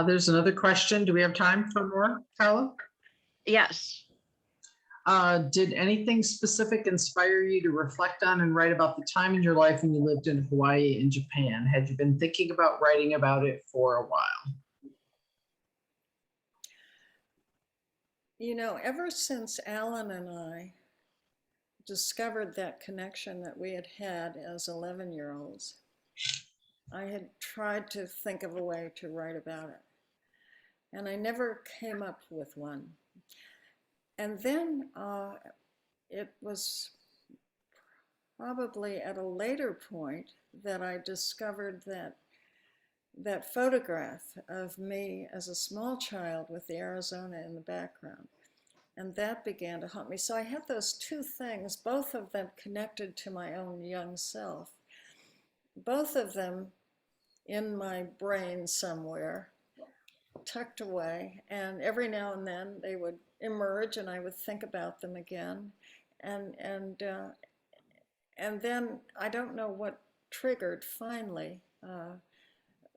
There's another question. Do we have time for more, Carla? Yes. Did anything specific inspire you to reflect on and write about the time in your life when you lived in Hawaii and Japan? Had you been thinking about writing about it for a while? You know, ever since Alan and I discovered that connection that we had had as 11-year-olds, I had tried to think of a way to write about it, and I never came up with one. And then it was probably at a later point that I discovered that photograph of me as a small child with the Arizona in the background. And that began to haunt me. So I had those two things, both of them connected to my own young self, both of them in my brain somewhere, tucked away. And every now and then they would emerge and I would think about them again. And then I don't know what triggered finally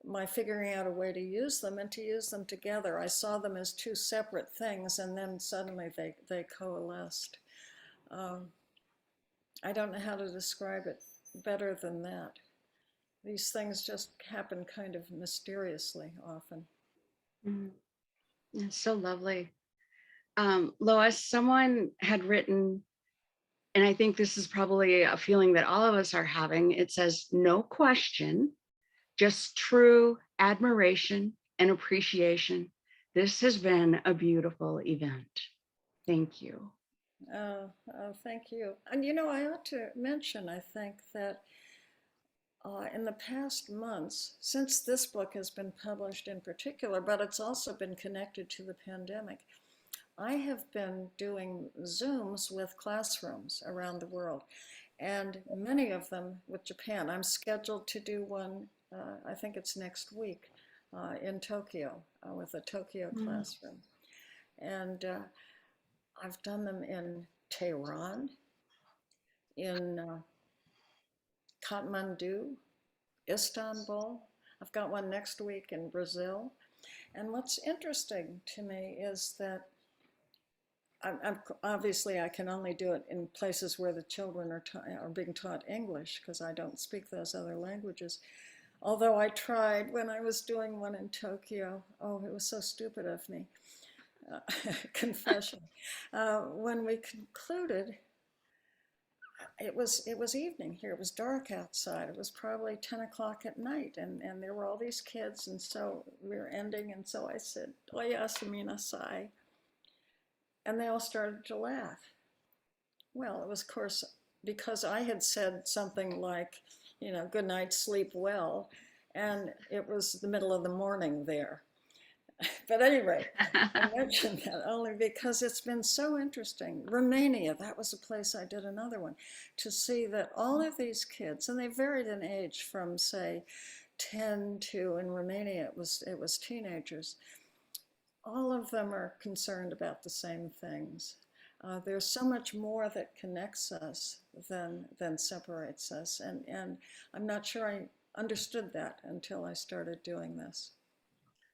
my figuring out a way to use them and to use them together. I saw them as two separate things, and then suddenly they coalesced. I don't know how to describe it better than that. These things just happen kind of mysteriously often. Mm. It's so lovely. Lois, someone had written, and I think this is probably a feeling that all of us are having. It says, "No question, just true admiration and appreciation. This has been a beautiful event. Thank you." Oh, thank you. And you know, I ought to mention, I think, that in the past months, since this book has been published in particular, but it's also been connected to the pandemic, I have been doing Zooms with classrooms around the world, and many of them with Japan. I'm scheduled to do one, I think it's next week, in Tokyo, with a Tokyo classroom. And I've done them in Tehran, in Kathmandu, Istanbul. I've got one next week in Brazil. And what's interesting to me is that obviously I can only do it in places where the children are being taught English, because I don't speak those other languages. Although I tried when I was doing one in Tokyo. Oh, it was so stupid of me. Confession. When we concluded, it was evening here. It was dark outside. It was probably 10 o'clock at night, and there were all these kids, and so we were ending, and so I said, "Oyasumi nasai," and they all started to laugh. Well, it was, of course, because I had said something like, you know, "Good night, sleep well," and it was the middle of the morning there. But anyway, I mentioned that only because it's been so interesting. Romania, that was a place I did another one, to see that all of these kids, and they varied in age from, say, 10 to, in Romania, it was teenagers, all of them are concerned about the same things. There's so much more that connects us than separates us. And I'm not sure I understood that until I started doing this.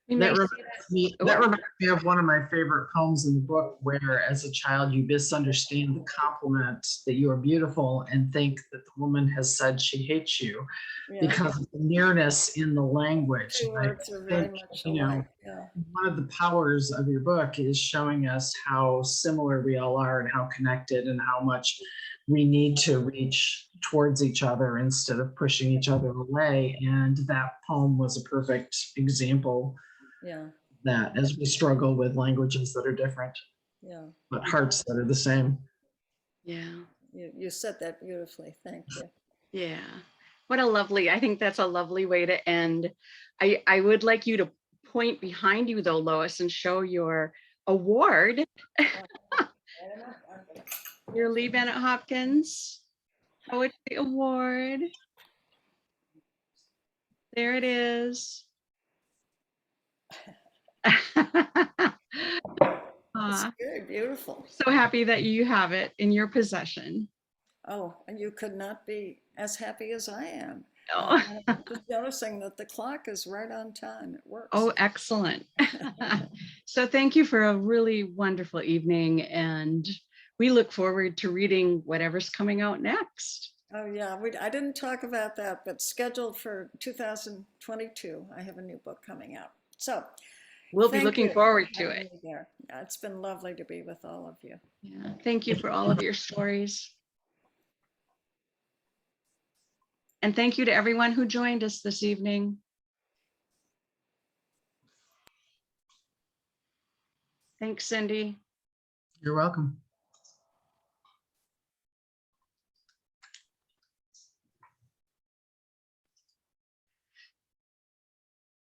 We may That see reminds me, Oh. that reminds me of one of my favorite poems in the book, where as a child you misunderstand the compliment that you are beautiful and think that the woman has said she hates you Yeah, because of the nearness in the language. two And I words are very think, much you know, alike. Yeah, one of the powers of your book is showing us how similar we all are and how connected and how much we need to reach towards each other instead of pushing each other away. And that poem was a perfect example yeah, that as we struggle with languages that are different, yeah. but hearts that are the same. Yeah. You said that beautifully. Thank you. Yeah. What a lovely, I think that's a lovely way to end. I would like you to point behind you though, Lois, and show your award, your Lee Bennett Hopkins Poetry Award. There it is. It's Aw, very beautiful. so happy that you have it in your possession. Oh, and you could not be as happy as I am. Oh, I'm just noticing that the clock is right on time. It works. oh, excellent. So thank you for a really wonderful evening, and we look forward to reading whatever's coming out next. Oh, yeah. I didn't talk about that, but scheduled for 2022, I have a new book coming out. So We'll be thank looking you forward for to having it. me there. Yeah, it's been lovely to be with all of you. Yeah, thank you for all of your stories. And thank you to everyone who joined us this evening. Thanks, Cindy. You're welcome.